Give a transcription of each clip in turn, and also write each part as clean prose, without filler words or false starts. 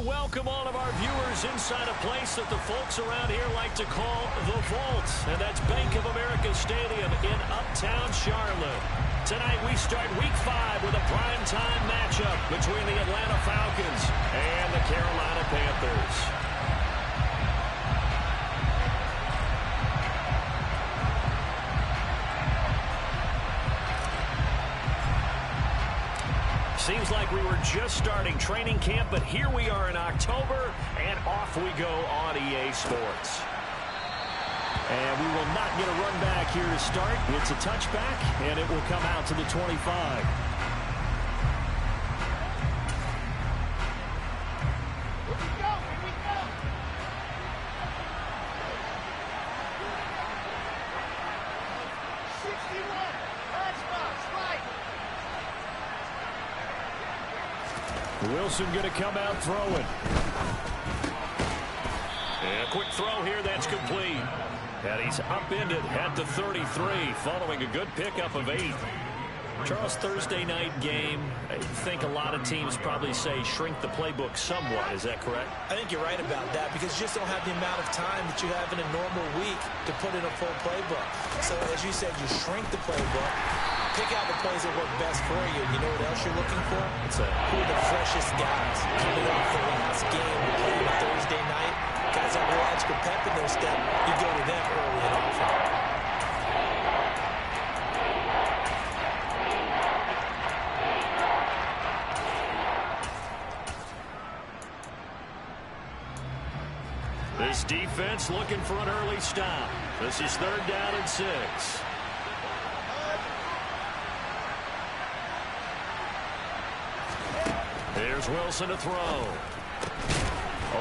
welcome all of our viewers inside a place that the folks around here like to call the Vault, and that's Bank of America Stadium in Uptown Charlotte. Tonight we start Week 5 with a primetime matchup between the Atlanta Falcons and the Carolina Panthers. Seems like we were just starting training camp, but here we are in October, and off we go on EA Sports. And we will not get a run back here to start. It's a touchback, and it will come out to the 25. Wilson going to come out throwing. And a quick throw here that's complete. And he's upended at the 33 following a good pickup of 8. Charles, Thursday night game, I think a lot of teams probably say shrink the playbook somewhat. Is that correct? I think you're right about that because you just don't have the amount of time that you have in a normal week to put in a full playbook. So as you said, you shrink the playbook. Pick out the plays that work best for you. You know what else you're looking for? Who are the freshest guys coming off the last game to play on a Thursday night? Guys have a little extra pep in their step. You go to them early and often. This defense looking for an early stop. This is 3rd down and 6. Here's Wilson to throw.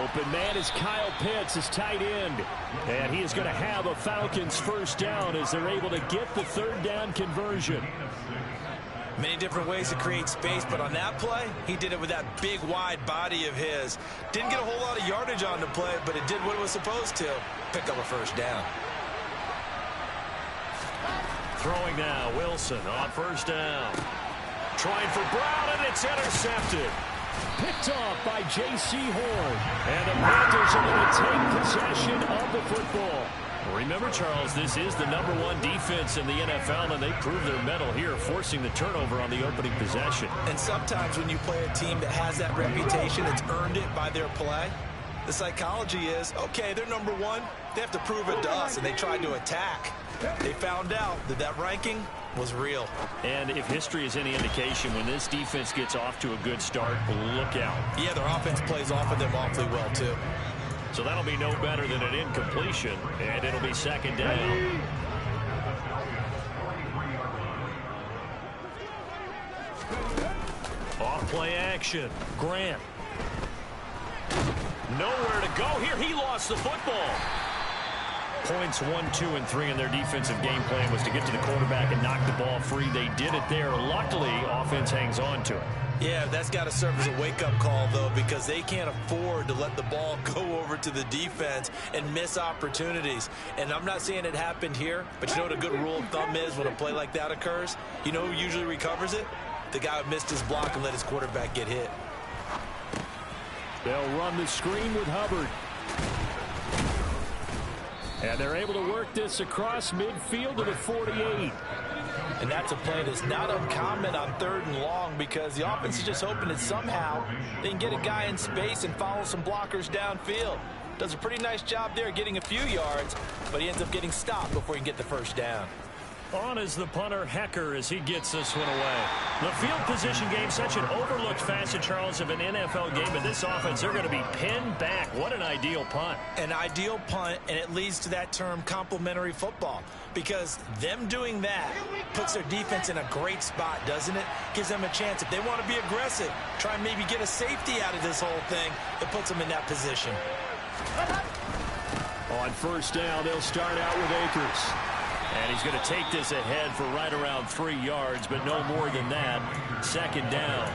Open man is Kyle Pitts, his tight end. And he is going to have a Falcons first down as they're able to get the 3rd down conversion. Many different ways to create space, but on that play, he did it with that big, wide body of his. Didn't get a whole lot of yardage on the play, but it did what it was supposed to. Pick up a first down. Throwing now, Wilson on 1st down. Trying for Brown, and it's intercepted. Picked off by J.C. Horn. And the Panthers are going to take possession of the football. Remember, Charles, this is the #1 defense in the NFL, and they prove their mettle here, forcing the turnover on the opening possession. And sometimes when you play a team that has that reputation, it's earned it by their play. The psychology is, okay, they're #1. They have to prove it to us, and they tried to attack. They found out that that ranking was real. And if history is any indication, when this defense gets off to a good start, look out. Yeah, their offense plays off of them awfully well, too. So that'll be no better than an incompletion, and it'll be 2nd down. Off play action. Grant. Nowhere to go here. He lost the football. Points 1, 2, and 3 in their defensive game plan was to get to the quarterback and knock the ball free. They did it there. Luckily, offense hangs on to it. Yeah, that's got to serve as a wake-up call, though, because they can't afford to let the ball go over to the defense and miss opportunities. And I'm not saying it happened here, but you know what a good rule of thumb is when a play like that occurs? You know who usually recovers it? The guy who missed his block and let his quarterback get hit. They'll run the screen with Hubbard. And they're able to work this across midfield to the 48. And that's a play that's not uncommon on 3rd and long because the offense is just hoping that somehow they can get a guy in space and follow some blockers downfield. Does a pretty nice job there getting a few yards, but he ends up getting stopped before he can get the first down. On is the punter, Hecker, as he gets this one away. The field position game, such an overlooked facet, Charles, of an NFL game, but this offense, they're going to be pinned back. What an ideal punt. An ideal punt, and it leads to that term complementary football, because them doing that puts their defense in a great spot, doesn't it? Gives them a chance. If they want to be aggressive, try and maybe get a safety out of this whole thing, it puts them in that position. On 1st down, they'll start out with Akers. And he's going to take this ahead for right around 3 yards, but no more than that. 2nd down.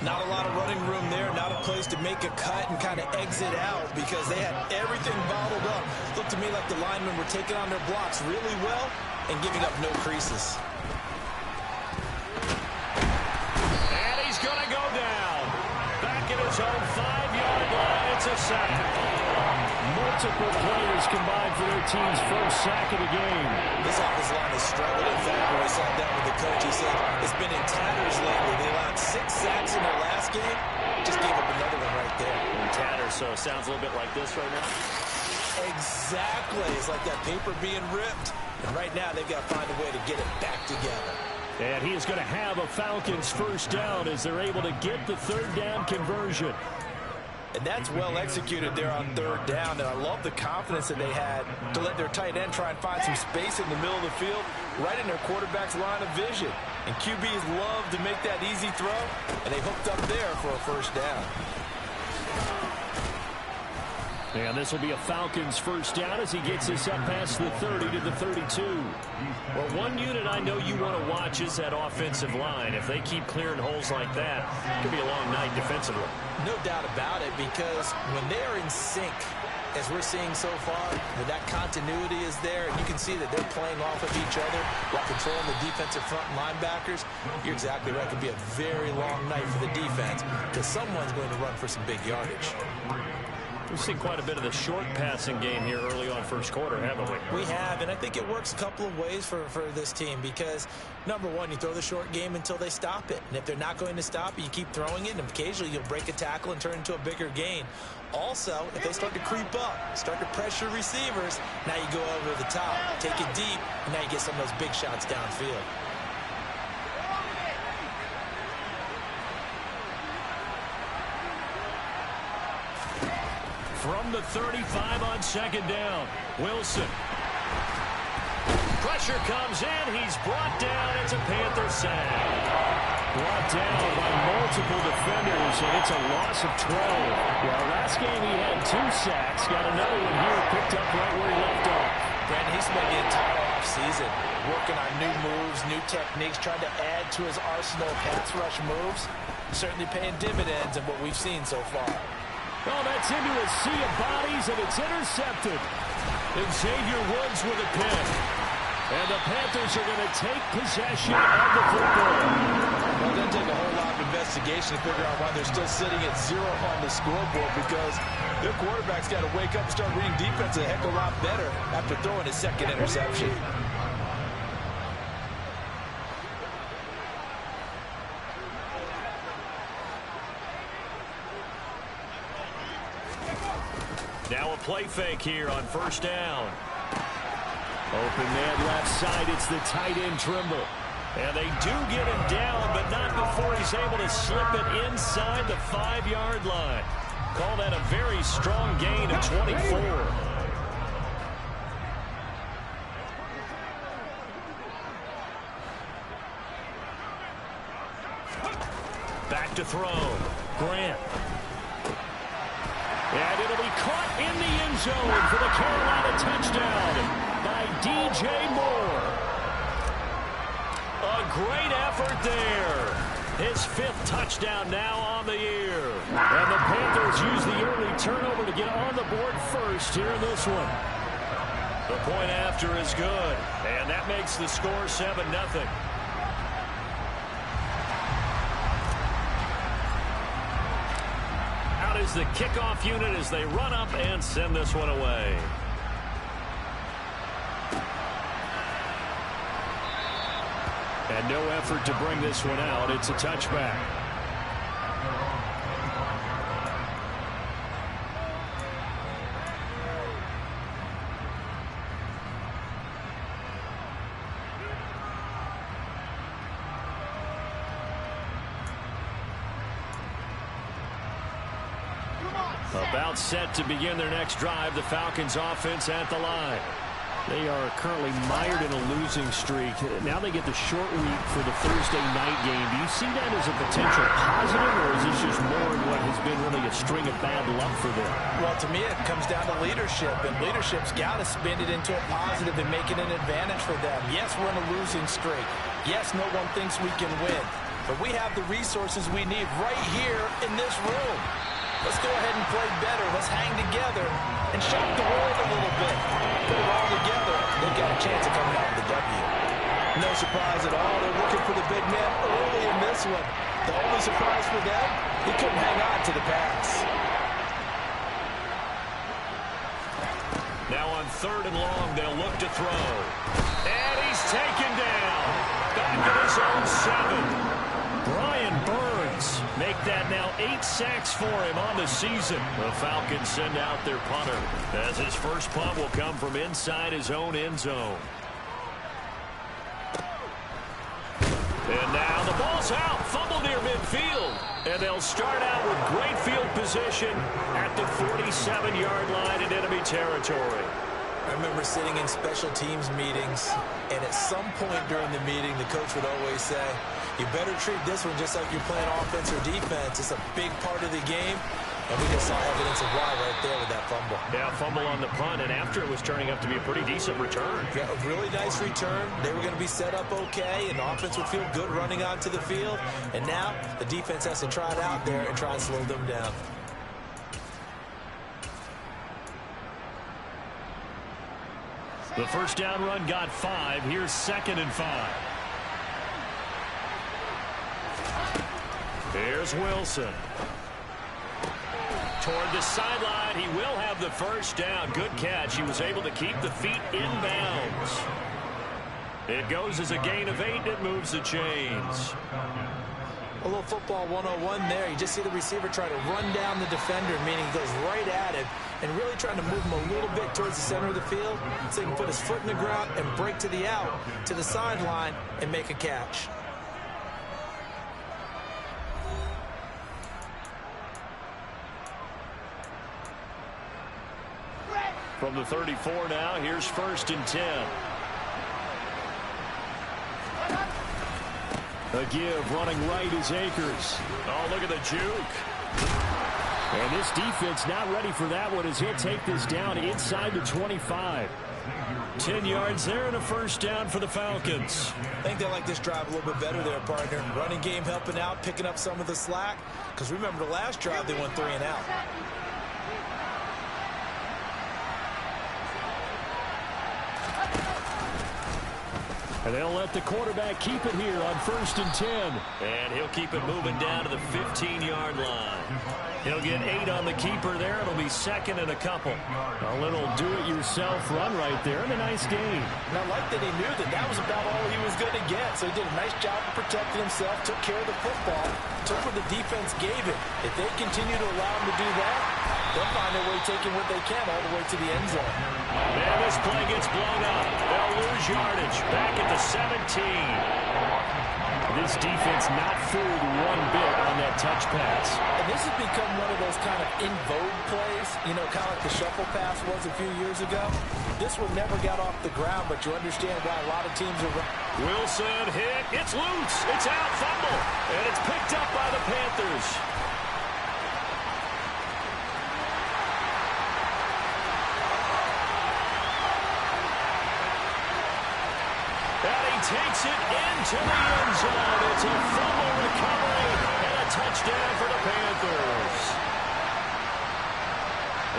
Not a lot of running room there, not a place to make a cut and kind of exit out because they had everything bottled up. Looked to me like the linemen were taking on their blocks really well and giving up no creases. And he's going to go down. Back at his own 5. a sack. Multiple players combined for their team's first sack of the game. This offensive line has struggled. In fact, when we sat down with the coach, he said it's been in tatters lately. They allowed 6 sacks in their last game. Just gave up another one right there. In tatters, so it sounds a little bit like this right now. Exactly. It's like that paper being ripped. And right now, they've got to find a way to get it back together. And he is going to have a Falcons first down as they're able to get the third down conversion. And that's well executed there on third down. And I love the confidence that they had to let their tight end try and find some space in the middle of the field, right in their quarterback's line of vision. And QBs love to make that easy throw, and they hooked up there for a first down. And this will be a Falcons first down as he gets this up past the 30 to the 32. Well, one unit I know you want to watch is that offensive line. If they keep clearing holes like that, it could be a long night defensively. No doubt about it, because when they're in sync, as we're seeing so far, when that continuity is there, and you can see that they're playing off of each other while controlling the defensive front linebackers, you're exactly right. It could be a very long night for the defense because someone's going to run for some big yardage. We've seen quite a bit of the short passing game here early on first quarter, haven't we? We have, and I think it works a couple of ways for this team because, number one, you throw the short game until they stop it. And if they're not going to stop it, you keep throwing it, and occasionally you'll break a tackle and turn into a bigger gain. Also, if they start to creep up, start to pressure receivers, now you go over the top, take it deep, and now you get some of those big shots downfield. From the 35 on second down, Wilson. Pressure comes in. He's brought down. It's a Panther sack. Brought down by multiple defenders, and it's a loss of 12. Well, last game he had 2 sacks. Got another one here picked up right where he left off. Brandon, he spent the entire offseason working on new moves, new techniques, trying to add to his arsenal of pass rush moves. Certainly paying dividends in what we've seen so far. Oh, that's into a sea of bodies, and it's intercepted. Xavier Woods with a pick. And the Panthers are going to take possession of the football. Well, it doesn't take a whole lot of investigation to figure out why they're still sitting at 0 on the scoreboard, because their quarterback's got to wake up and start reading defense a heck of a lot better after throwing his second interception. Now a play fake here on first down. Open man left side. It's the tight end Trimble. And they do get him down, but not before he's able to slip it inside the 5-yard line. Call that a very strong gain of 24. Back to throw. Grant. And it'll be caught in the end zone for the Carolina touchdown by DJ Moore. A great effort there. His 5th touchdown now on the year. And the Panthers use the early turnover to get on the board first here in this one. The point after is good. And that makes the score 7-0. Is the kickoff unit as they run up and send this one away. And no effort to bring this one out. It's a touchback. About set to begin their next drive. The Falcons offense at the line. They are currently mired in a losing streak. Now they get the short week for the Thursday night game. Do you see that as a potential positive, or is this just more of what has been really a string of bad luck for them? Well, to me, it comes down to leadership, and leadership's got to spin it into a positive and make it an advantage for them. Yes, we're in a losing streak. Yes, no one thinks we can win, but we have the resources we need right here in this room. Let's go ahead and play better. Let's hang together and shock the world a little bit. Put it all together. They've got a chance of coming out with the W. No surprise at all. They're looking for the big man early in this one. The only surprise for them, he couldn't hang on to the pass. 3rd and long. They'll look to throw. And he's taken down. Back at his own 7. Brian Burns make that now 8 sacks for him on the season. The Falcons send out their punter as his first punt will come from inside his own end zone. And now the ball's out. Fumble near midfield. And they'll start out with great field position at the 47-yard line in enemy territory. I remember sitting in special teams meetings, and at some point during the meeting, the coach would always say, you better treat this one just like you're playing offense or defense. It's a big part of the game. And we just saw evidence of why right there with that fumble. Yeah, fumble on the punt, and after it was turning up to be a pretty decent return. Yeah, a really nice return. They were going to be set up okay, and the offense would feel good running onto the field. And now the defense has to try it out there and try and slow them down. The first down run got 5. Here's 2nd and 5. Here's Wilson. Toward the sideline, he will have the first down. Good catch. He was able to keep the feet in bounds. It goes as a gain of 8. It moves the chains. A little football 101 there. You just see the receiver try to run down the defender, meaning he goes right at it, and really trying to move him a little bit towards the center of the field so he can put his foot in the ground and break to the out, to the sideline, and make a catch. From the 34 now, here's 1st and 10. A give running right is Akers. Oh, look at the juke. And this defense not ready for that one as he'll take this down inside the 25. 10 yards there and a first down for the Falcons. I think they like this drive a little bit better there, partner. Running game helping out, picking up some of the slack. Because remember the last drive, they went 3 and out. And they'll let the quarterback keep it here on 1st and 10. And he'll keep it moving down to the 15-yard line. He'll get 8 on the keeper there. It'll be 2nd and a couple. A little do-it-yourself run right there and a nice gain. And I like that he knew that that was about all he was going to get. So he did a nice job of protecting himself, took care of the football, took what the defense gave him. If they continue to allow him to do that, they'll find their way taking what they can all the way to the end zone. And this play gets blown up. They'll lose yardage. Back at the 17. This defense not fooled one bit on that touch pass. And this has become one of those kind of in vogue plays, you know, kind of like the shuffle pass was a few years ago. This one never got off the ground, but you understand why a lot of teams are... Wilson hit. It's loose. It's out. Fumble. And it's picked up by the Panthers. Takes it into the end zone. It's a fumble recovery and a touchdown for the Panthers.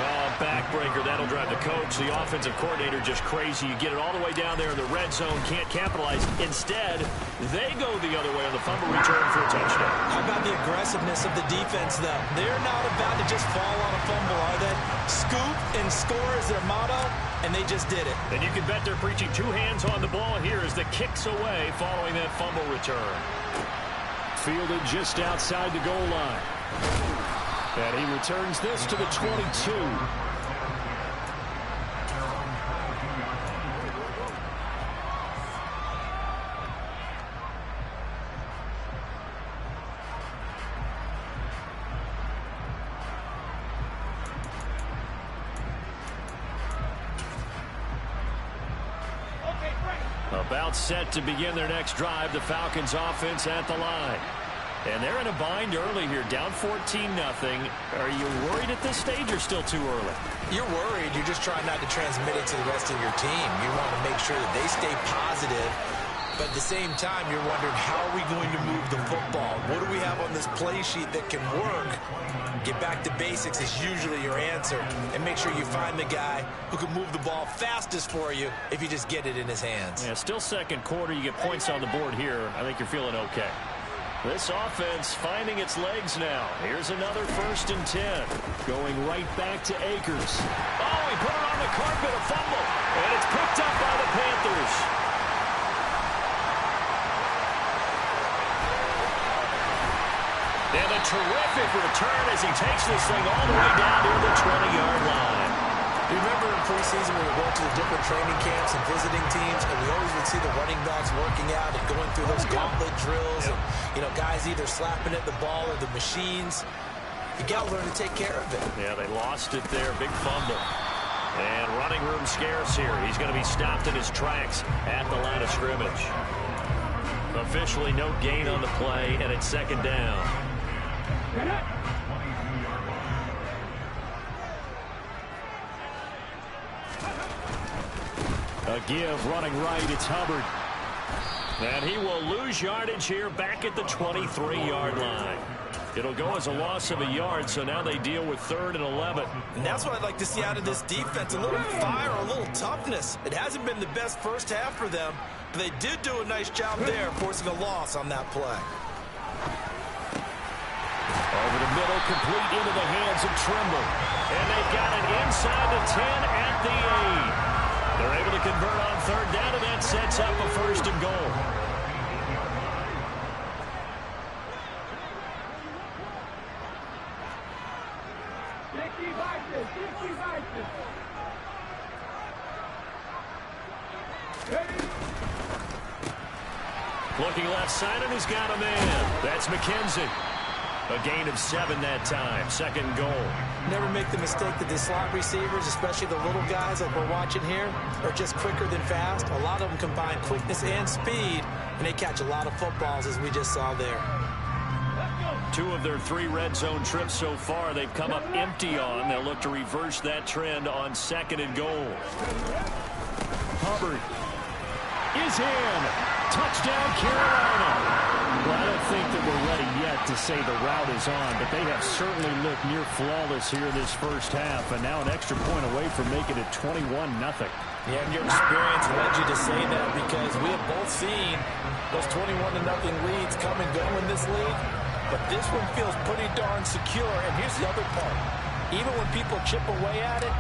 Oh, backbreaker. That'll drive the coach, the offensive coordinator, just crazy. You get it all the way down there in the red zone, can't capitalize. Instead, they go the other way on the fumble return for a touchdown. How about the aggressiveness of the defense, though? They're not about to just fall on a fumble, are they? Scoop and score is their motto, and they just did it. And you can bet they're preaching 2 hands on the ball here as the kick's away following that fumble return. Fielded just outside the goal line. And he returns this to the 22. About set to begin their next drive, the Falcons offense at the line. And they're in a bind early here, down 14-0. Are you worried at this stage or still too early? You're worried. You're just trying not to transmit it to the rest of your team. You want to make sure that they stay positive. But at the same time, you're wondering, how are we going to move the football? What do we have on this play sheet that can work? Get back to basics is usually your answer. And make sure you find the guy who can move the ball fastest for you if you just get it in his hands. Yeah, still second quarter. You get points on the board here. I think you're feeling okay. This offense finding its legs now. Here's another 1st and 10. Going right back to Akers. Oh, he put it on the carpet, a fumble. And it's picked up by the Panthers. And a terrific return as he takes this thing all the way down near the 20-yard line. You remember in preseason when we went to the different training camps and visiting teams, and we always would see the running backs working out and going through those gauntlet drills, and, you know, guys either slapping at the ball or the machines. You got to learn to take care of it. Yeah, they lost it there. Big fumble. And running room scarce here. He's going to be stopped in his tracks at the line of scrimmage. Officially no gain on the play, and it's second down. A give running right. It's Hubbard. And he will lose yardage here back at the 23-yard line. It'll go as a loss of a yard, so now they deal with 3rd and 11. And that's what I'd like to see out of this defense, a little fire, a little toughness. It hasn't been the best first half for them, but they did do a nice job there, forcing a loss on that play. Over the middle, complete into the hands of Trimble. And they've got it inside the 10 at the 8. They're able to convert on 3rd down, and that sets up a 1st and goal. Looking left side, and he's got a man. That's McKenzie. A gain of 7 that time. 2nd and goal. Never make the mistake that the slot receivers, especially the little guys like we're watching here, are just quicker than fast. A lot of them combine quickness and speed, and they catch a lot of footballs, as we just saw there. 2 of their 3 red zone trips so far they've come up empty on. They'll look to reverse that trend on 2nd and goal. Hubbard is in. Touchdown, Carolina. Well, I don't think that we're ready yet to say the route is on, but they have certainly looked near flawless here this first half, and now an extra point away from making it 21-0. Yeah, and your experience led you to say that, because we have both seen those 21-0 leads come and go in this league, but this one feels pretty darn secure. And here's the other part. Even when people chip away at it,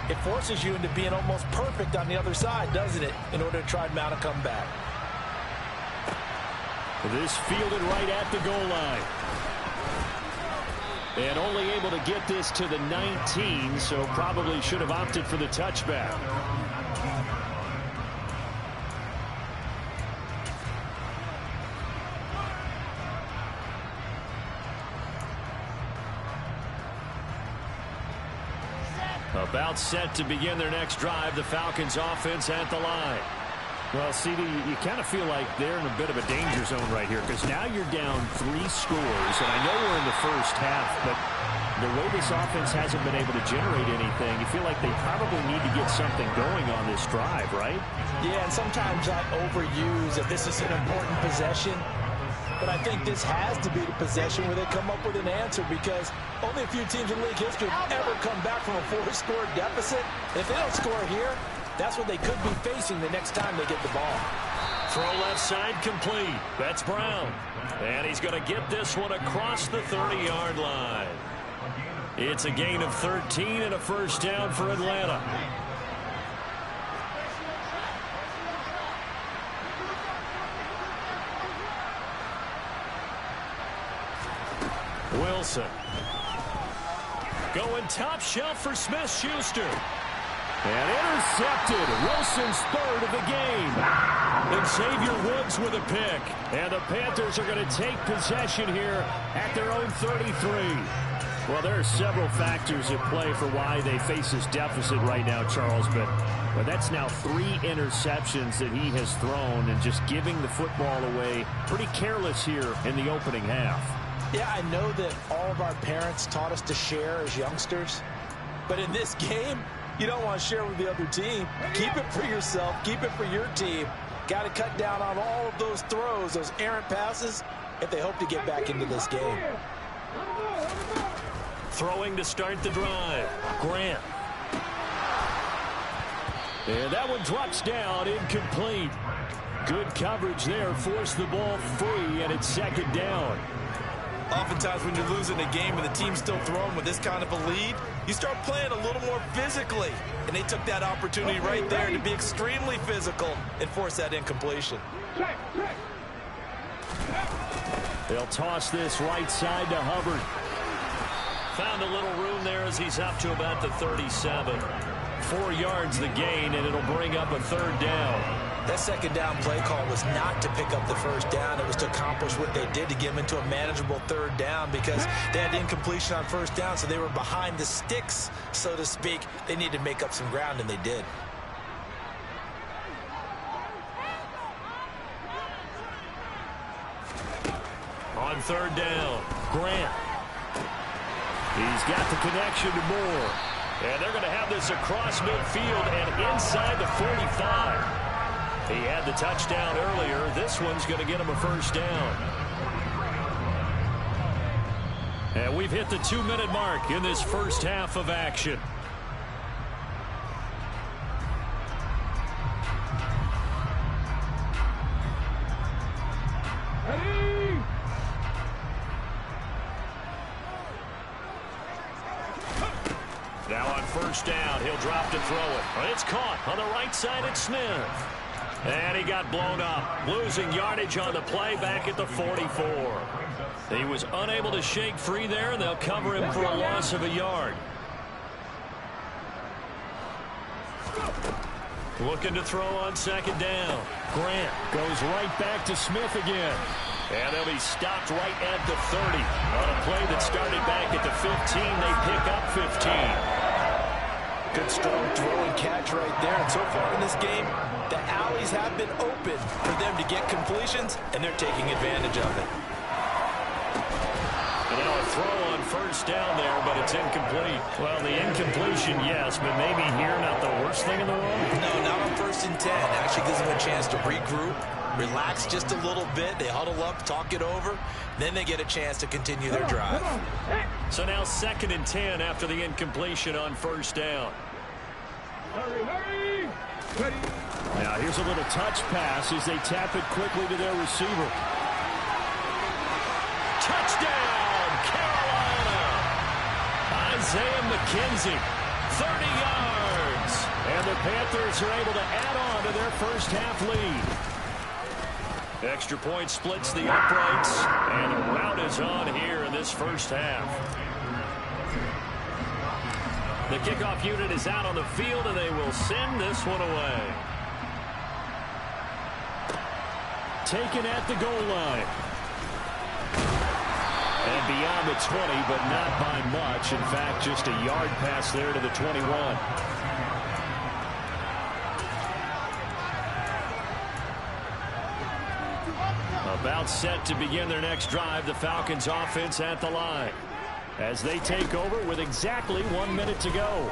it forces you into being almost perfect on the other side, doesn't it, in order to try and mount a comeback. This fielded right at the goal line. And only able to get this to the 19, so probably should have opted for the touchback. About set to begin their next drive. The Falcons offense at the line. Well, CD, you kind of feel like they're in a bit of a danger zone right here, because now you're down 3 scores, and I know we're in the first half, but the way this offense hasn't been able to generate anything, you feel like they probably need to get something going on this drive, right? Yeah, and sometimes I overuse if this is an important possession, but I think this has to be the possession where they come up with an answer, because only a few teams in league history have ever come back from a 4-score deficit. And if they don't score here, that's what they could be facing the next time they get the ball. Throw left side complete. That's Brown. And he's going to get this one across the 30-yard line. It's a gain of 13 and a 1st down for Atlanta. Wilson. Going top shelf for Smith-Schuster. And intercepted. Wilson's 3rd of the game. And Xavier Woods with a pick. And the Panthers are going to take possession here at their own 33. Well, there are several factors at play for why they face this deficit right now, Charles. But that's now 3 interceptions that he has thrown, and just giving the football away pretty careless here in the opening half. Yeah, I know that all of our parents taught us to share as youngsters. But in this game, you don't want to share with the other team. Keep it for yourself. Keep it for your team. Got to cut down on all of those throws, those errant passes, if they hope to get back into this game. Throwing to start the drive. Grant. And that one drops down, incomplete. Good coverage there. Forced the ball free, and it's 2nd down. Oftentimes when you're losing a game and the team's still throwing with this kind of a lead, You start playing a little more physically. And they took that opportunity right there to be extremely physical and force that incompletion. They'll toss this right side to Hubbard. Found a little room there as he's up to about the 37. 4 yards the gain, and it'll bring up a third down. That second down play call was not to pick up the first down. It was to accomplish what they did to get them into a manageable third down because they had incompletion on first down, so they were behind the sticks, so to speak. They needed to make up some ground, and they did. On third down, Grant. He's got the connection to Moore. And they're going to have this across midfield and inside the 45. He had the touchdown earlier. This one's going to get him a first down. And we've hit the 2-minute mark in this first half of action. Now on first down, he'll drop to throw it. But it's caught on the right side at Smith. And he got blown up, losing yardage on the play back at the 44. He was unable to shake free there, and they'll cover him for a loss of a yard. Looking to throw on second down. Grant goes right back to Smith again. And they'll be stopped right at the 30. On a play that started back at the 15, they pick up 15. Good strong throw and catch right there. And so far in this game, the alleys have been open for them to get completions, and they're taking advantage of it. And now a throw on first down there, but it's incomplete. Well, the incompletion, yes, but maybe here not the worst thing in the world? No, not on 1st and 10. Actually gives them a chance to regroup, relax just a little bit. They huddle up, talk it over. Then they get a chance to continue their drive. So now 2nd and 10 after the incompletion on first down. Now here's a little touch pass as they tap it quickly to their receiver. Touchdown, Carolina! Isaiah McKenzie, 30 yards. And the Panthers are able to add on to their first half lead. Extra point splits the uprights, and a rout is on here in this first half. The kickoff unit is out on the field, and they will send this one away. Taken at the goal line. And beyond the 20, but not by much. In fact, just a yard pass there to the 21. About set to begin their next drive, the Falcons offense at the line as they take over with exactly 1 minute to go.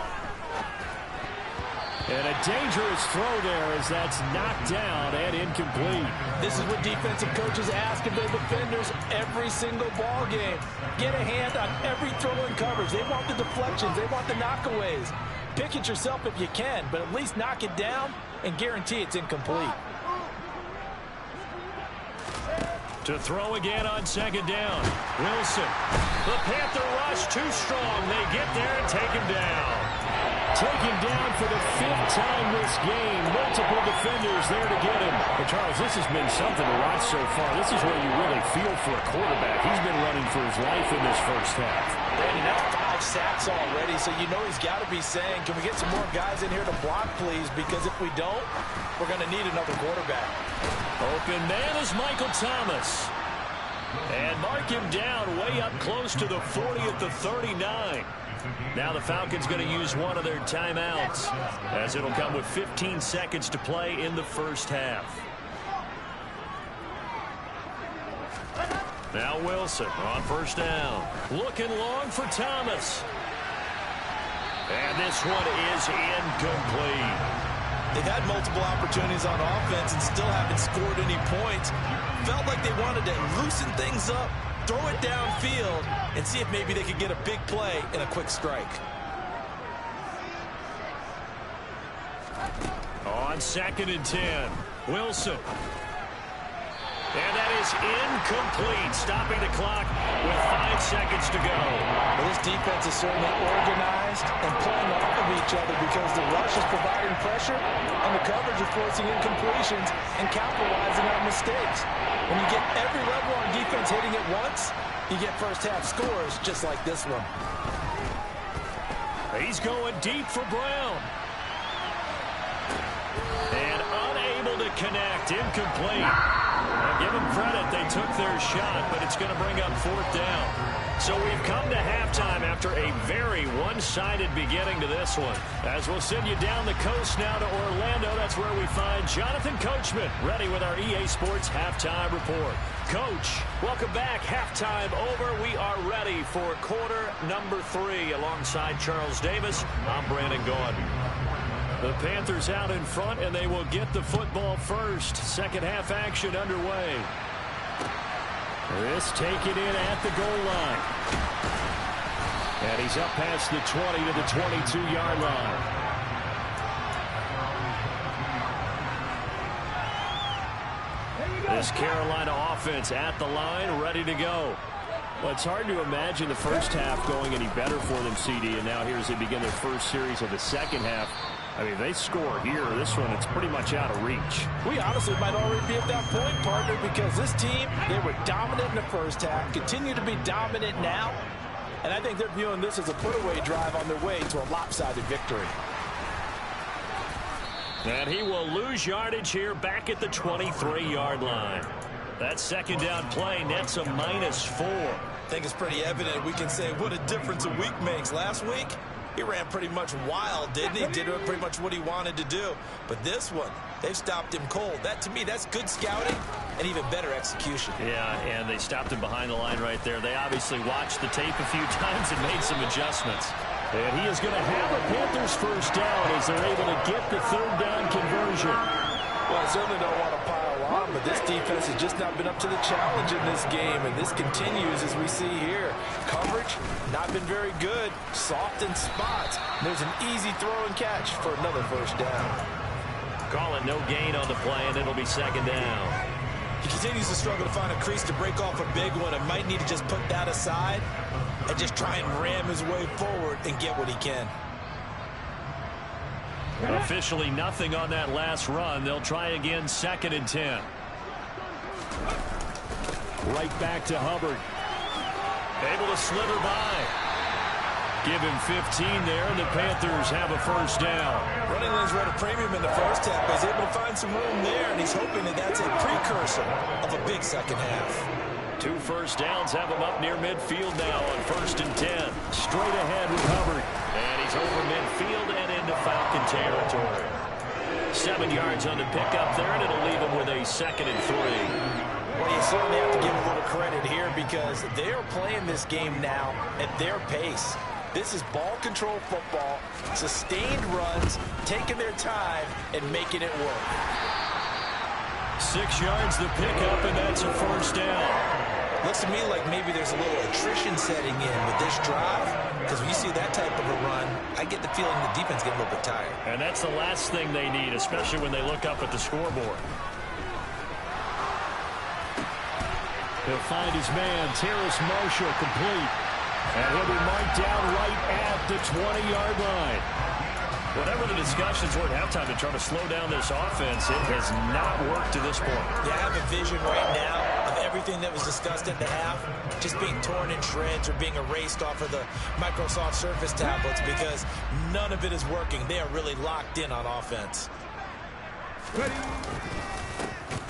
And a dangerous throw there as that's knocked down and incomplete. This is what defensive coaches ask of their defenders every single ball game. Get a hand on every throw in coverage. They want the deflections. They want the knockaways. Pick it yourself if you can, but at least knock it down and guarantee it's incomplete. To throw again on second down. Wilson. The Panther rush too strong. They get there and take him down. Taken down for the 5th time this game. Multiple defenders there to get him. But Charles, this has been something to watch so far. This is where you really feel for a quarterback. He's been running for his life in this first half. Randy, now 5 sacks already, so you know he's got to be saying, can we get some more guys in here to block, please? Because if we don't, we're going to need another quarterback. Open man is Michael Thomas. And mark him down way up close to the 40 at the 39. Now the Falcons going to use one of their timeouts as it'll come with 15 seconds to play in the first half. Now Wilson on first down. Looking long for Thomas. And this one is incomplete. They've had multiple opportunities on offense and still haven't scored any points. Felt like they wanted to loosen things up, throw it downfield, and see if maybe they could get a big play and a quick strike. On 2nd and 10, Wilson. And that is incomplete, stopping the clock with 5 seconds to go. Well, this defense is certainly organized and playing off of each other because the rush is providing pressure and the coverage is forcing incompletions and capitalizing on mistakes. When you get every level on defense hitting it once, you get first-half scores just like this one. He's going deep for Brown. And unable to connect, incomplete. Now give them credit, they took their shot, but it's going to bring up 4th down. So we've come to halftime after a very one-sided beginning to this one. As we'll send you down the coast now to Orlando, that's where we find Jonathan Coachman, ready with our EA Sports Halftime Report. Coach, welcome back. Halftime over. We are ready for quarter number 3. Alongside Charles Davis, I'm Brandon Gaudin. The Panthers out in front, and they will get the football first. Second half action underway. This taken in at the goal line. And he's up past the 20 to the 22-yard line. This Carolina offense at the line, ready to go. Well, it's hard to imagine the first half going any better for them, CD, and now here as they begin their first series of the second half. I mean, they score here. This one, it's pretty much out of reach. We honestly might already be at that point, partner, because this team, they were dominant in the first half, continue to be dominant now, and I think they're viewing this as a put-away drive on their way to a lopsided victory. And he will lose yardage here back at the 23-yard line. That second down play nets a -4. I think it's pretty evident. We can say what a difference a week makes. Last week, he ran pretty much wild, didn't he? Did pretty much what he wanted to do. But this one, they've stopped him cold. That, to me, that's good scouting and even better execution. Yeah, and they stopped him behind the line right there. They obviously watched the tape a few times and made some adjustments. And he is going to have a Panthers first down as they're able to get the third down conversion. Well, I certainly don't want to pile on, but this defense has just not been up to the challenge in this game, and this continues as we see here. Coverage, not been very good. Soft in spots. There's an easy throw and catch for another first down. Call it no gain on the play, and it'll be second down. He continues to struggle to find a crease to break off a big one and might need to just put that aside and just try and ram his way forward and get what he can. Officially nothing on that last run. They'll try again, 2nd and 10. Right back to Hubbard. Able to slither by. Give him 15 there, and the Panthers have a first down. Running lanes were at a premium in the first half, but he's able to find some room there, and he's hoping that that's a precursor of a big second half. 2 first downs have him up near midfield now on 1st and 10. Straight ahead with Hubbard. And he's over midfield and into Falcon territory. 7 yards on the pickup there, and it'll leave him with a 2nd and 3. Well, you certainly have to give a little credit here because they are playing this game now at their pace. This is ball control football, sustained runs, taking their time, and making it work. 6 yards the pickup, and that's a first down. Looks to me like maybe there's a little attrition setting in with this drive, because when you see that type of a run, I get the feeling the defense getting a little bit tired. And that's the last thing they need, especially when they look up at the scoreboard. He'll find his man, Terrace Marshall, complete. And he'll be marked down right at the 20-yard line. Whatever the discussions were at halftime to try to slow down this offense, it has not worked to this point. Yeah, I have a vision right now of everything that was discussed at the half just being torn in shreds or being erased off of the Microsoft Surface tablets because none of it is working. They are really locked in on offense.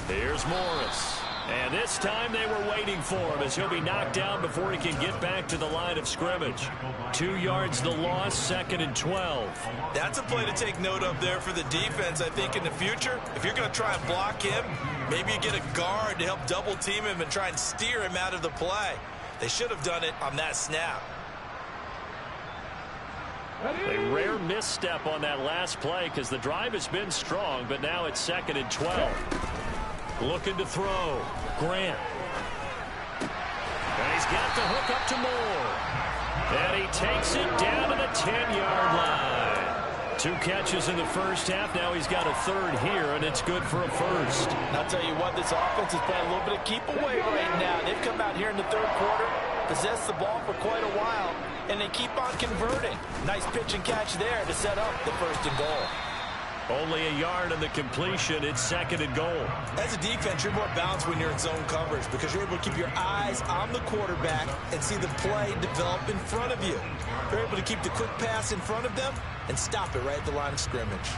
Here's Morris. And this time they were waiting for him as he'll be knocked down before he can get back to the line of scrimmage. 2 yards the loss, 2nd and 12. That's a play to take note of there for the defense, I think, in the future. If you're going to try and block him, maybe you get a guard to help double team him and try and steer him out of the play. They should have done it on that snap. A rare misstep on that last play because the drive has been strong, but now it's 2nd and 12. Looking to throw. Grant. And he's got the hook up to Moore. And he takes it down to the 10-yard line. 2 catches in the first half. Now he's got a third here, and it's good for a first. And I'll tell you what, this offense is playing a little bit of keep away right now. They've come out here in the third quarter, possessed the ball for quite a while, and they keep on converting. Nice pitch and catch there to set up the 1st and goal. Only a yard on the completion. It's 2nd and goal. As a defense, you're more balanced when you're in zone coverage because you're able to keep your eyes on the quarterback and see the play develop in front of you. You're able to keep the quick pass in front of them and stop it right at the line of scrimmage.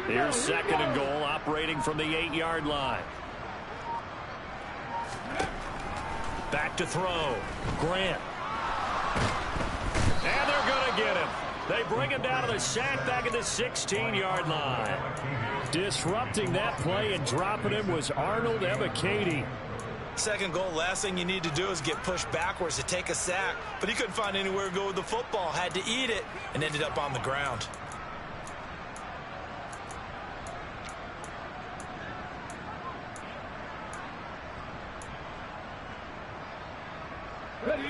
Here's 2nd and goal, operating from the 8-yard line. Back to throw. Grant. And they're going to get him. They bring him down to the sack back at the 16-yard line. Disrupting that play and dropping him was Arnold Ebiketie. 2nd goal, last thing you need to do is get pushed backwards to take a sack. But he couldn't find anywhere to go with the football. Had to eat it and ended up on the ground.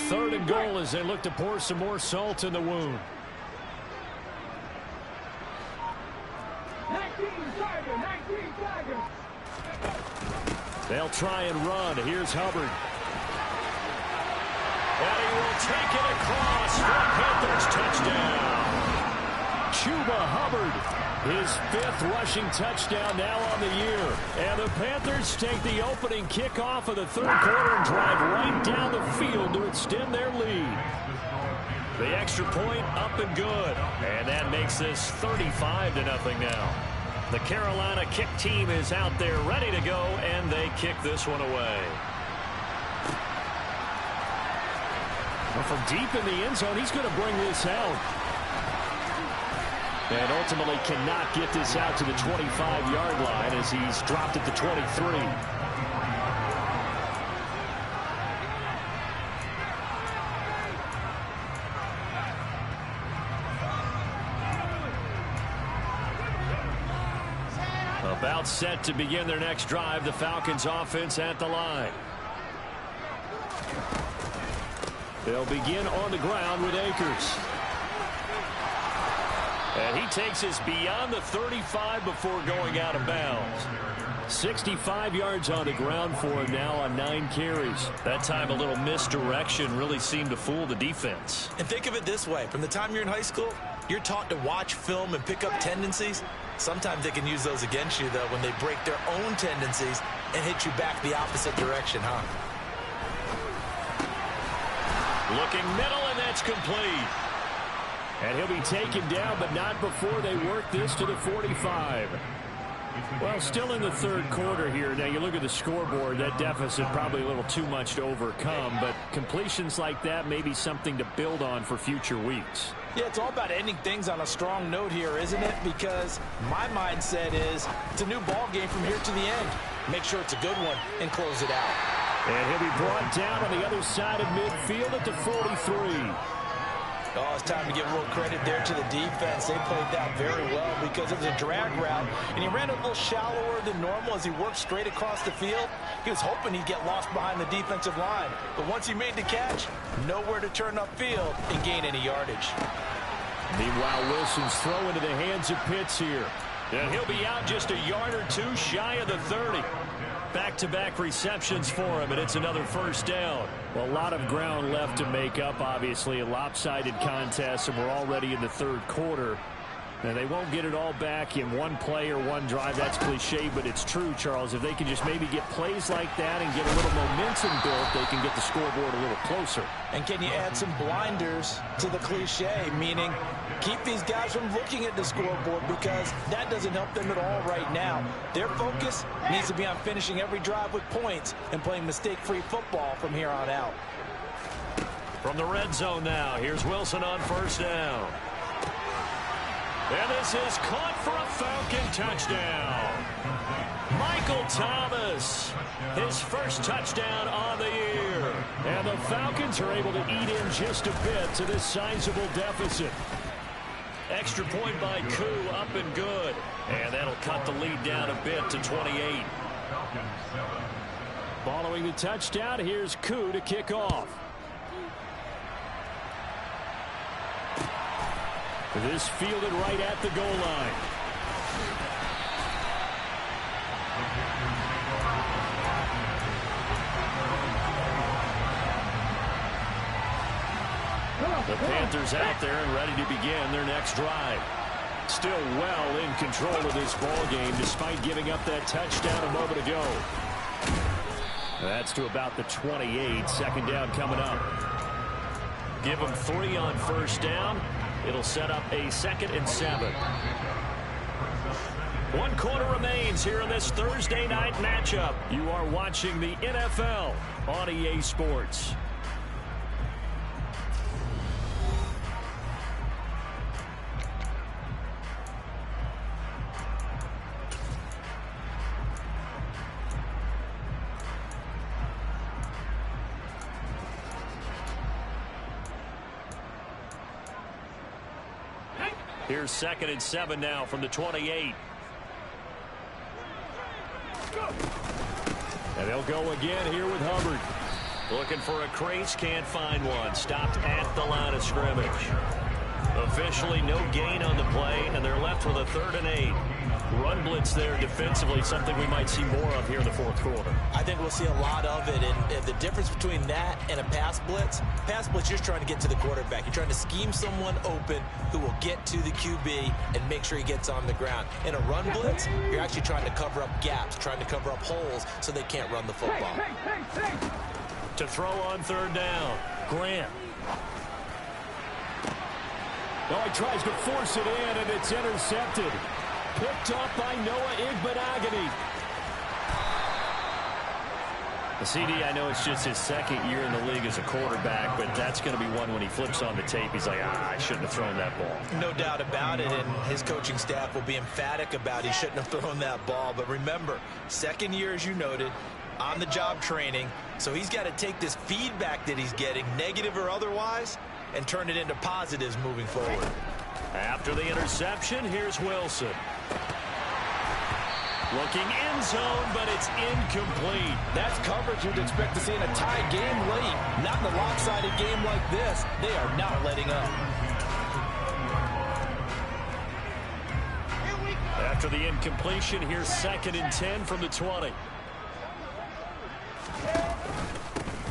Third and goal as they look to pour some more salt in the wound. They'll try and run. Here's Hubbard. And he will take it across for a Panthers touchdown. Chuba Hubbard, his 5th rushing touchdown now on the year. And the Panthers take the opening kickoff of the 3rd quarter and drive right down the field to extend their lead. The extra point up and good. And that makes this 35-0 now. The Carolina kick team is out there ready to go, and they kick this one away. Well, from deep in the end zone, he's going to bring this out. And ultimately cannot get this out to the 25-yard line as he's dropped at the 23. About set to begin their next drive, the Falcons offense at the line. They'll begin on the ground with Akers. And he takes us beyond the 35 before going out of bounds. 65 yards on the ground for him now on 9 carries. That time a little misdirection really seemed to fool the defense. And think of it this way. From the time you're in high school, you're taught to watch film and pick up tendencies. Sometimes they can use those against you, though, when they break their own tendencies and hit you back the opposite direction, huh? Looking middle, and that's complete. And he'll be taken down, but not before they work this to the 45. Well, still in the 3rd quarter here. Now, you look at the scoreboard, that deficit probably a little too much to overcome, but completions like that may be something to build on for future weeks. Yeah, it's all about ending things on a strong note here, isn't it? Because my mindset is it's a new ball game from here to the end. Make sure it's a good one and close it out. And he'll be brought down on the other side of midfield at the 43. Oh, it's time to give a little credit there to the defense. They played that very well because it was a drag route, and he ran a little shallower than normal as he worked straight across the field. He was hoping he'd get lost behind the defensive line, but once he made the catch, nowhere to turn upfield and gain any yardage. Meanwhile, Wilson's throw into the hands of Pitts here. And he'll be out just a yard or two shy of the 30. Back-to-back receptions for him, and it's another 1st down. Well, a lot of ground left to make up, obviously. A lopsided contest, and we're already in the 3rd quarter. And they won't get it all back in one play or one drive. That's cliche, but it's true, Charles. If they can just maybe get plays like that and get a little momentum built, they can get the scoreboard a little closer. And can you add some blinders to the cliche, meaning keep these guys from looking at the scoreboard because that doesn't help them at all right now. Their focus needs to be on finishing every drive with points and playing mistake-free football from here on out. From the red zone now, here's Wilson on 1st down. And this is caught for a Falcon touchdown. Michael Thomas, his first touchdown on the year. And the Falcons are able to eat in just a bit to this sizable deficit. Extra point by Koo, up and good. And that'll cut the lead down a bit to 28. Following the touchdown, here's Koo to kick off. This fielded right at the goal line. The Panthers out there and ready to begin their next drive. Still well in control of this ball game despite giving up that touchdown a moment ago. That's to about the 28. Second down coming up. Give them 3 on first down. It'll set up a 2nd and 7. 1 quarter remains here in this Thursday night matchup. You are watching the NFL on EA Sports. Here's 2nd and 7 now from the 28. And they'll go again here with Hubbard. Looking for a crease, can't find one. Stopped at the line of scrimmage. Officially no gain on the play, and they're left with a 3rd and 8. Run blitz there defensively, something we might see more of here in the 4th quarter. I think we'll see a lot of it, and the difference between that and a pass blitz, you're just trying to get to the quarterback. You're trying to scheme someone open who will get to the QB and make sure he gets on the ground. In a run blitz, you're actually trying to cover up gaps, trying to cover up holes so they can't run the football. To throw on 3rd down, Grant. Oh, he tries to force it in, and it's intercepted. Picked up by Noah Igbenogany. The CD, I know it's just his 2nd year in the league as a quarterback, but that's going to be one when he flips on the tape. He's like, I shouldn't have thrown that ball. No doubt about it, and his coaching staff will be emphatic about he shouldn't have thrown that ball. But remember, 2nd year, as you noted, on-the-job training, so he's got to take this feedback that he's getting, negative or otherwise, and turn it into positives moving forward. After the interception, here's Wilson. Looking end zone, but it's incomplete. That's coverage you'd expect to see in a tie game late. Not in a lopsided game like this. They are not letting up. After the incompletion, here's 2nd and 10 from the 20.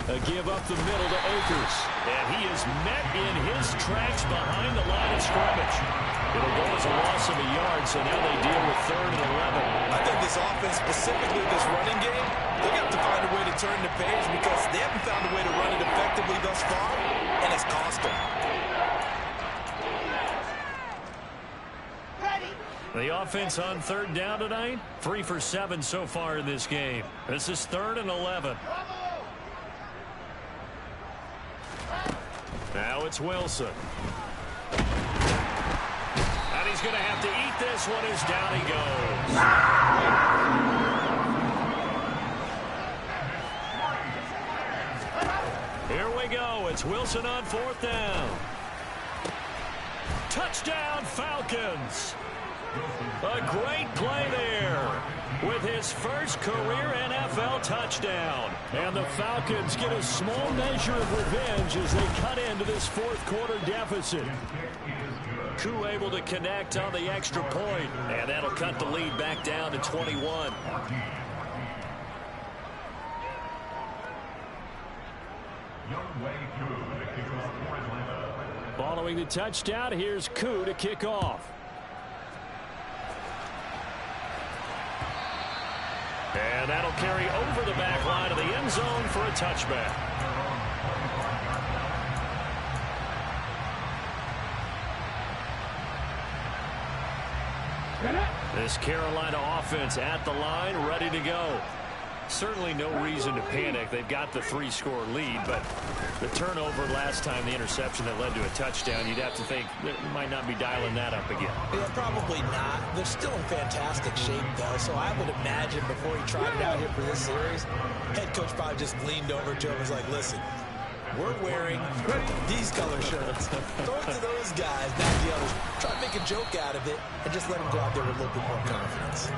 A give up the middle to Akers. And he is met in his tracks behind the line of scrimmage. It'll go as a loss of a yard, so now they deal with 3rd and 11. I think this offense, specifically this running game, they're going to have to find a way to turn the page because they haven't found a way to run it effectively thus far, and it's cost them. The offense on 3rd down tonight, 3 for 7 so far in this game. This is 3rd and 11. Now it's Wilson. And he's going to have to eat this one as down he goes. Here we go. It's Wilson on 4th down. Touchdown, Falcons. A great play there with his first career NFL touchdown. And the Falcons get a small measure of revenge as they cut into this 4th quarter deficit. Koo able to connect on the extra point, and that'll cut the lead back down to 21. Following the touchdown, here's Koo to kick off. And that'll carry over the back line of the end zone for a touchback. This Carolina offense at the line, ready to go. Certainly no reason to panic. They've got the 3-score lead, but the turnover last time, the interception that led to a touchdown, you'd have to think they might not be dialing that up again. Yeah, probably not. They're still in fantastic shape, though, so I would imagine before he tried it out here for this series, head coach probably just leaned over to him and was like, listen, we're wearing these color shirts. Throw it to those guys, not the others. Try to make a joke out of it and just let them go out there with a little bit more confidence.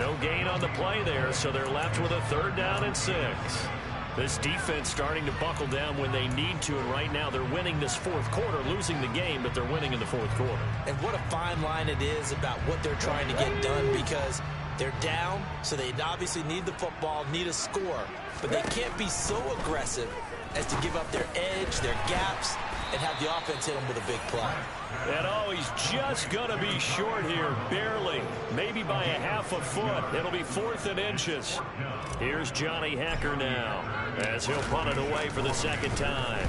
No gain on the play there, so they're left with a 3rd down and 6. This defense starting to buckle down when they need to, and right now they're winning this 4th quarter, losing the game, but they're winning in the 4th quarter. And what a fine line it is about what they're trying to get done, because they're down, so they obviously need the football, need a score, but they can't be so aggressive as to give up their edge, their gaps, and have the offense hit them with a big play. And oh, he's just going to be short here, barely, maybe by a half a foot. It'll be 4th and inches. Here's Johnny Hacker now, as he'll punt it away for the 2nd time.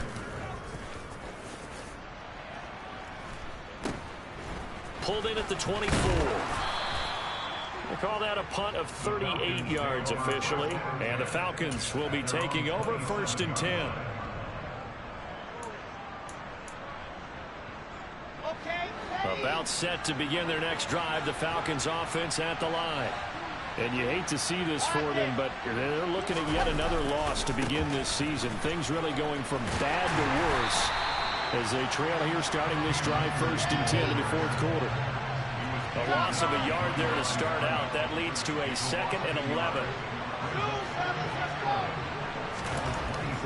Pulled in at the 24. They call that a punt of 38 yards officially, and the Falcons will be taking over 1st and 10. About set to begin their next drive, the Falcons offense at the line. And you hate to see this for them, but they're looking at yet another loss to begin this season. Things really going from bad to worse as they trail here starting this drive 1st and 10 in the 4th quarter. A loss of a yard there to start out. That leads to a 2nd and 11.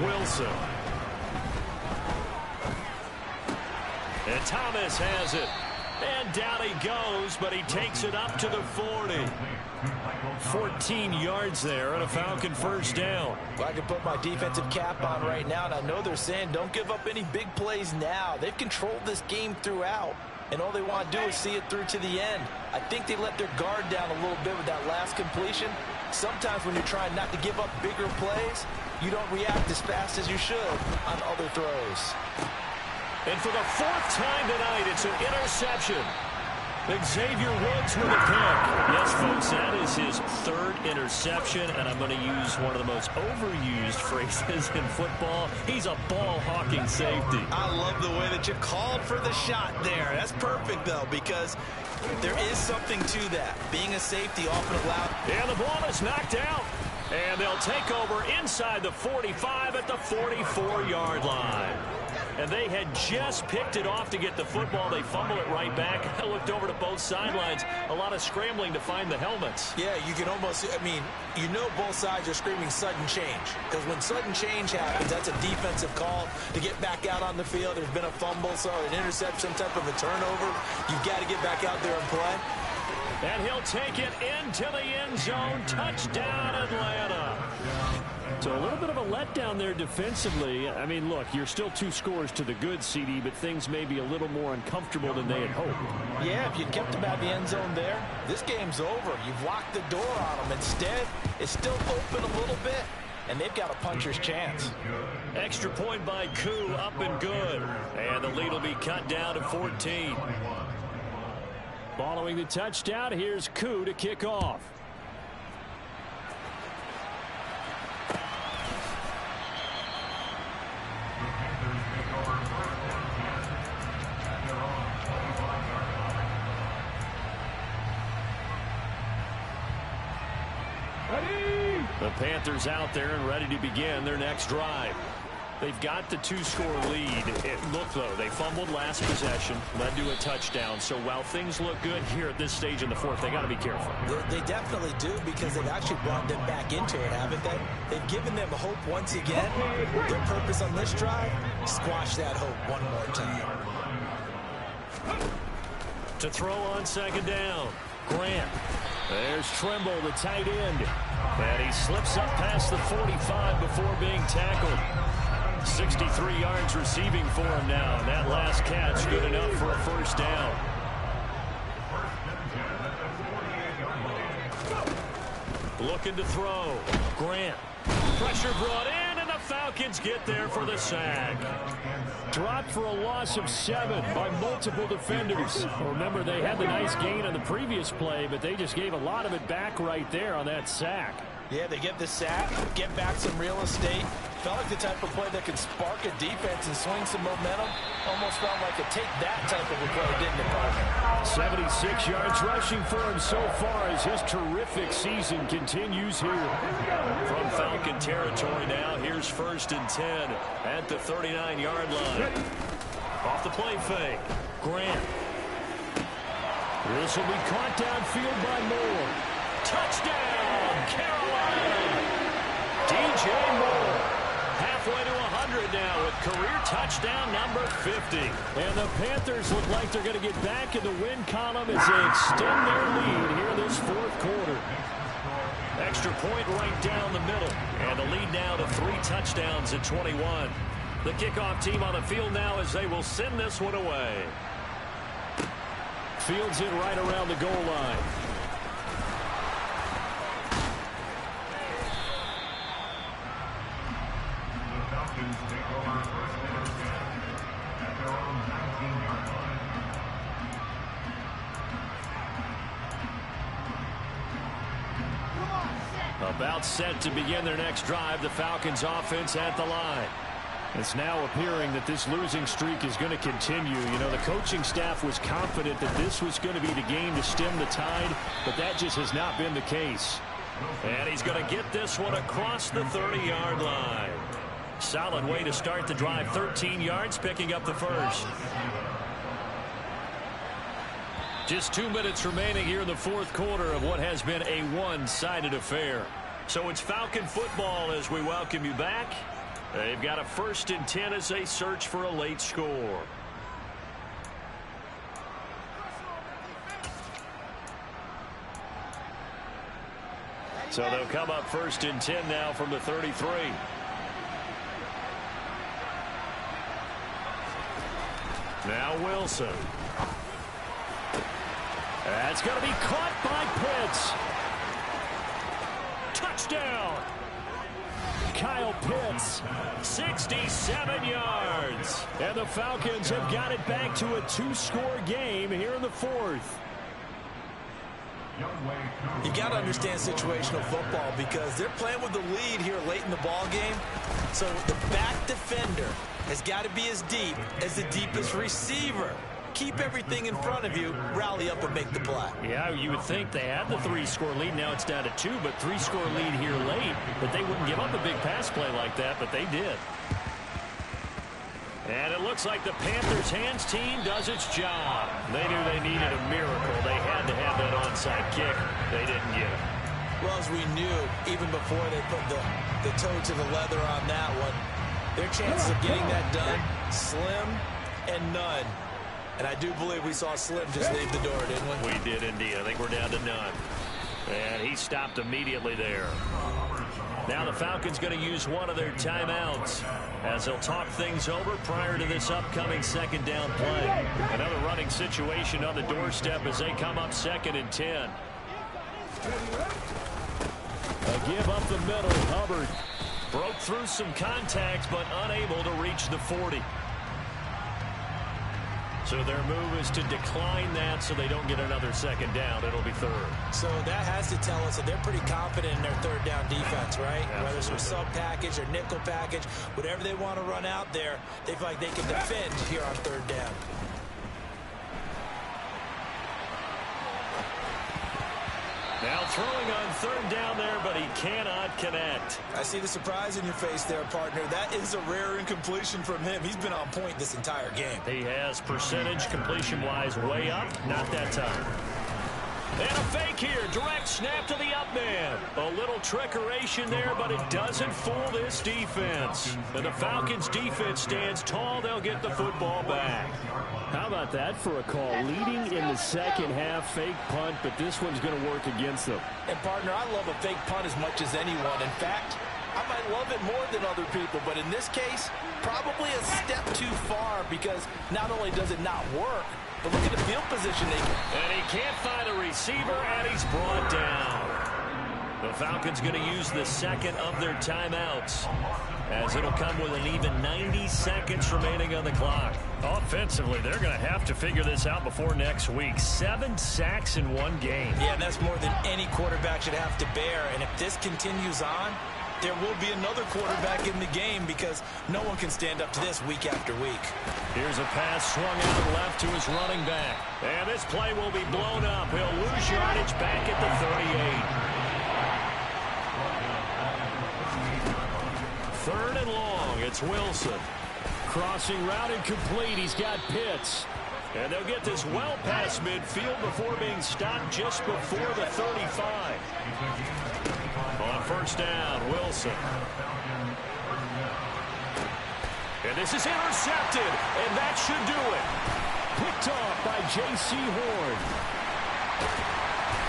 Wilson. And Thomas has it. And down he goes, but he takes it up to the 40. 14 yards there and a Falcon 1st down. Well, I can put my defensive cap on right now, and I know they're saying don't give up any big plays now. They've controlled this game throughout, and all they want to do is see it through to the end. I think they let their guard down a little bit with that last completion. Sometimes when you're trying not to give up bigger plays, you don't react as fast as you should on other throws. And for the 4th time tonight, it's an interception. Xavier Woods with a pick. Yes, folks, that is his 3rd interception, and I'm going to use one of the most overused phrases in football. He's a ball-hawking safety. I love the way that you called for the shot there. That's perfect, though, because there is something to that. Being a safety often allowed. And the ball is knocked out. And they'll take over inside the 45 at the 44-yard line. And they had just picked it off to get the football. They fumble it right back. I looked over to both sidelines. A lot of scrambling to find the helmets. Yeah, you can almost, I mean, you know both sides are screaming sudden change. Because when sudden change happens, that's a defensive call to get back out on the field. There's been a fumble, so an interception, some type of a turnover. You've got to get back out there and play. And he'll take it into the end zone. Touchdown, Atlanta. So a little bit of a letdown there defensively. I mean, look, you're still 2 scores to the good, CD, but things may be a little more uncomfortable than they had hoped. Yeah, if you kept them out of the end zone there, this game's over. You've locked the door on them. Instead, it's still open a little bit, and they've got a puncher's chance. Extra point by Koo, up and good. And the lead will be cut down to 14. Following the touchdown, here's Koo to kick off. The Panthers out there and ready to begin their next drive. They've got the 2-score lead. Look, though, they fumbled last possession, led to a touchdown. So while things look good here at this stage in the 4th, they got to be careful. They definitely do, because they've actually brought them back into it, haven't they? They've given them hope once again. Their purpose on this drive, squash that hope one more time. To throw on 2nd down, Grant. There's Trimble, the tight end. And he slips up past the 45 before being tackled. 63 yards receiving for him now. And that last catch good enough for a 1st down. Looking to throw. Grant. Pressure brought in, and the Falcons get there for the sack. Dropped for a loss of 7 by multiple defenders. Remember, they had the nice gain on the previous play, but they just gave a lot of it back right there on that sack. Yeah, they get the sack, get back some real estate. Felt like the type of play that could spark a defense and swing some momentum. Almost felt like a take that type of a play, didn't it, partner? 76 yards rushing for him so far as his terrific season continues here. From Falcon territory now, here's 1st and 10 at the 39-yard line. Off the play fake, Grant. This will be caught downfield by Moore. Touchdown, Carolina! DJ Moore. Halfway to 100 now with career touchdown number 50. And the Panthers look like they're going to get back in the win column as they extend their lead here this 4th quarter. Extra point right down the middle. And the lead now to 3 touchdowns at 21. The kickoff team on the field now as they will send this one away. Fields it right around the goal line. About set to begin their next drive, the Falcons offense at the line. It's now appearing that this losing streak is going to continue. You know, the coaching staff was confident that this was going to be the game to stem the tide, but that just has not been the case. And he's going to get this one across the 30-yard line. Solid way to start the drive. 13 yards, picking up the first. Just 2 minutes remaining here in the 4th quarter of what has been a one-sided affair. So it's Falcon football as we welcome you back. They've got a 1st and 10 as they search for a late score. So they'll come up 1st and 10 now from the 33. Now Wilson. That's going to be caught by Pitts. Touchdown. Kyle Pitts, 67 yards. And the Falcons have got it back to a 2-score game here in the 4th. You got to understand situational football because they're playing with the lead here late in the ball game. So the back defender has got to be as deep as the deepest receiver. Keep everything in front of you, rally up and make the play. Yeah, you would think they had the 3-score lead. Now it's down to 2, but 3-score lead here late. But they wouldn't give up a big pass play like that, but they did. And it looks like the Panthers hands team does its job. They knew they needed a miracle. They had to have that onside kick. They didn't get it. Well, as we knew, even before they put the toe to the leather on that one, their chances of getting that done, slim and none. And I do believe we saw Slim just leave the door, didn't we? We did indeed. I think we're down to none. And he stopped immediately there. Now the Falcons going to use one of their timeouts as they'll talk things over prior to this upcoming 2nd down play. Another running situation on the doorstep as they come up 2nd and 10. A give up the middle. Hubbard broke through some contact but unable to reach the 40. So their move is to decline that so they don't get another 2nd down. It'll be 3rd. So that has to tell us that they're pretty confident in their 3rd down defense, right? Absolutely. Whether it's a sub package or nickel package, whatever they want to run out there, they feel like they can defend here on 3rd down. Now throwing on 3rd down there, but he cannot connect. I see the surprise in your face there, partner. That is a rare incompletion from him. He's been on point this entire game. He has percentage completion-wise way up. Not that time. And a fake here. Direct snap to the up man. A little trickeration there, but it doesn't fool this defense. And the Falcons' defense stands tall. They'll get the football back. How about that for a call? Leading in the 2nd half, fake punt, but this one's going to work against them. And, partner, I love a fake punt as much as anyone. In fact, I might love it more than other people, but in this case, probably a step too far because not only does it not work, but look at the field position they get. And he can't find a receiver, and he's brought down. The Falcons going to use the second of their timeouts, as it'll come with an even 90 seconds remaining on the clock. Offensively, they're going to have to figure this out before next week. 7 sacks in one game. Yeah, and that's more than any quarterback should have to bear. And if this continues on, there will be another quarterback in the game because no one can stand up to this week after week. Here's a pass swung out left to his running back. And this play will be blown up. He'll lose yardage back at the 38. 3rd and long. It's Wilson. Crossing route incomplete. He's got Pitts. And they'll get this well past midfield before being stopped just before the 35. On 1st down, Wilson. And this is intercepted, and that should do it. Picked off by J.C. Horn.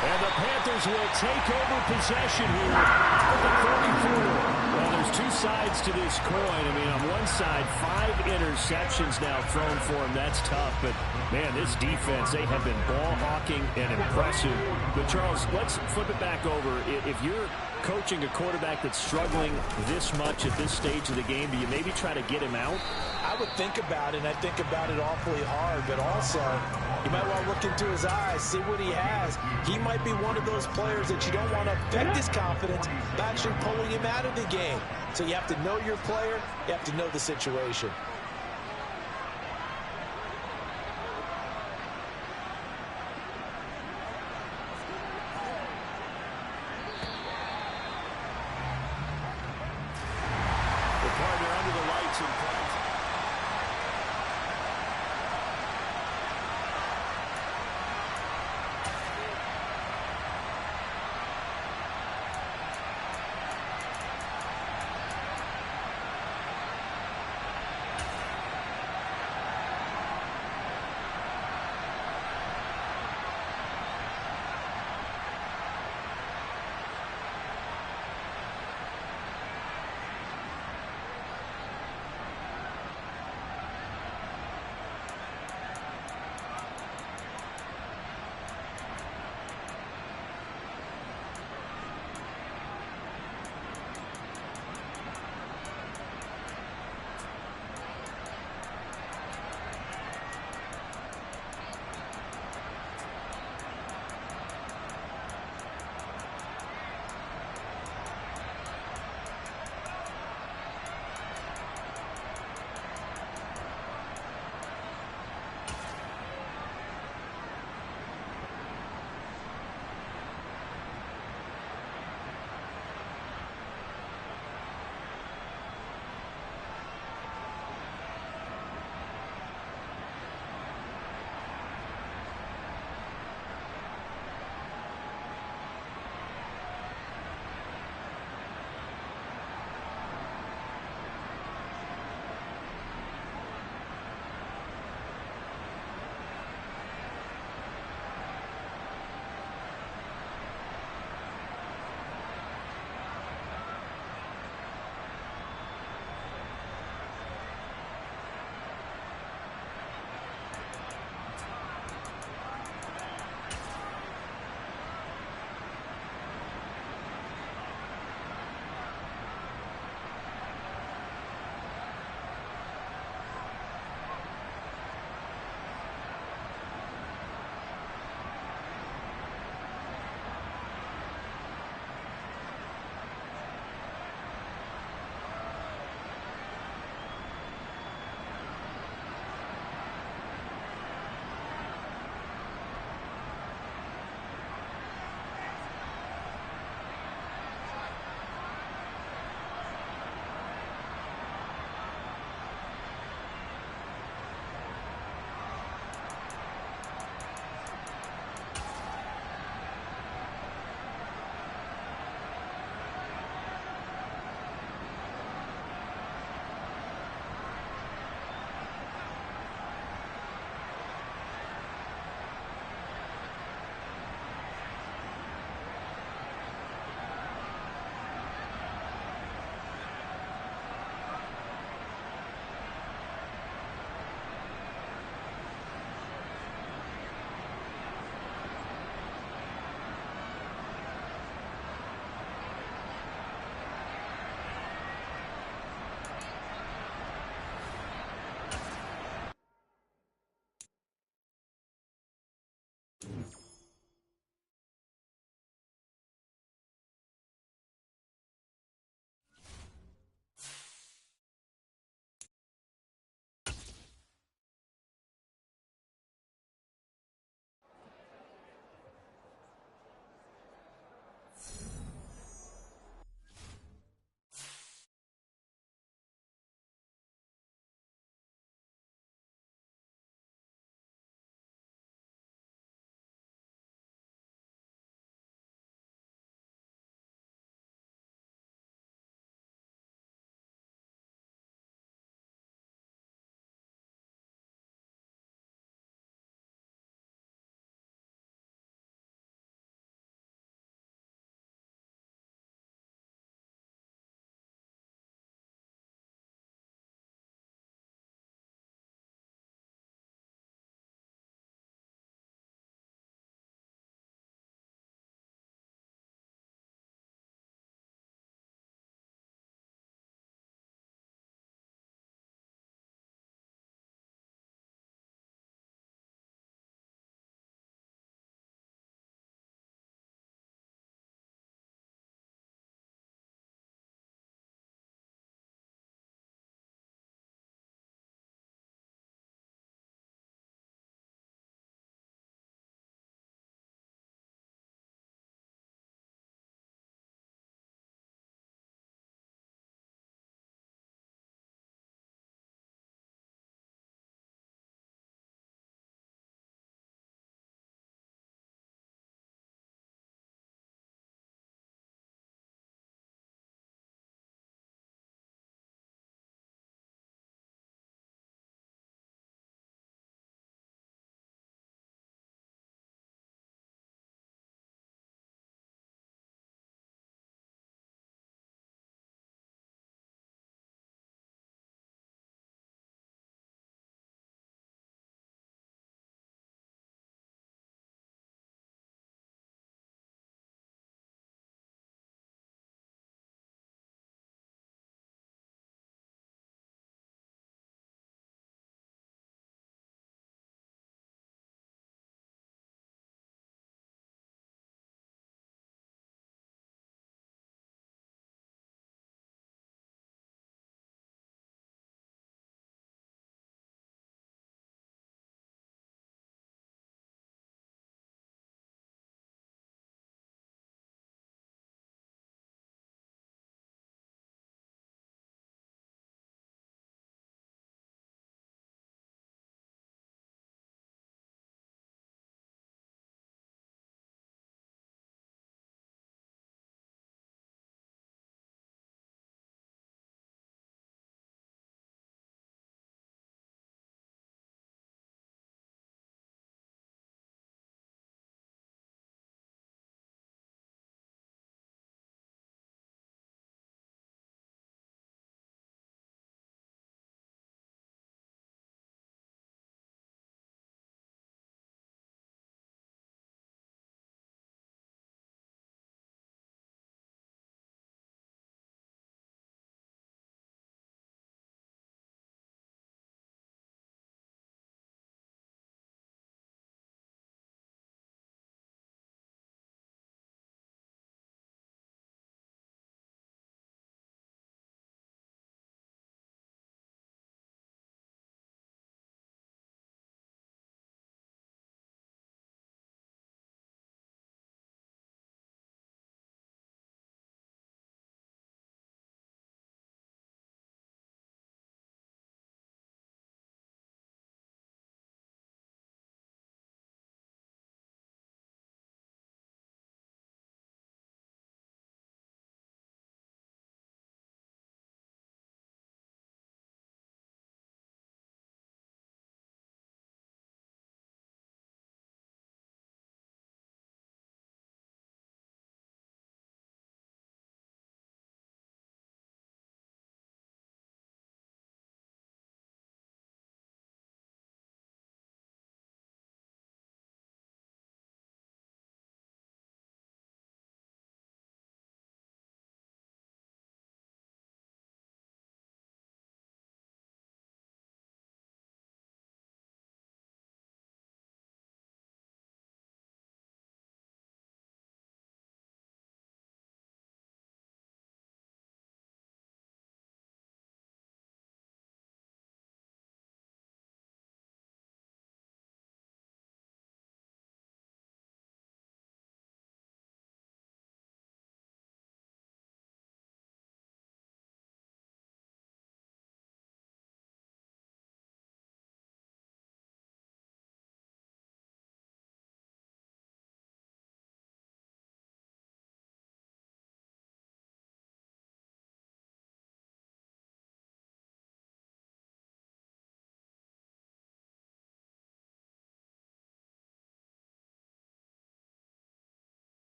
And the Panthers will take over possession here at the 34. Well, there's 2 sides to this coin. I mean, on one side, 5 interceptions now thrown for him. That's tough. But, man, this defense, they have been ball hawking and impressive. But, Charles, let's flip it back over. If you're coaching a quarterback that's struggling this much at this stage of the game, do you maybe try to get him out? I would think about it, and I think about it awfully hard, but also you might want to look into his eyes, see what he has. He might be one of those players that you don't want to affect his confidence by actually pulling him out of the game. So you have to know your player, you have to know the situation.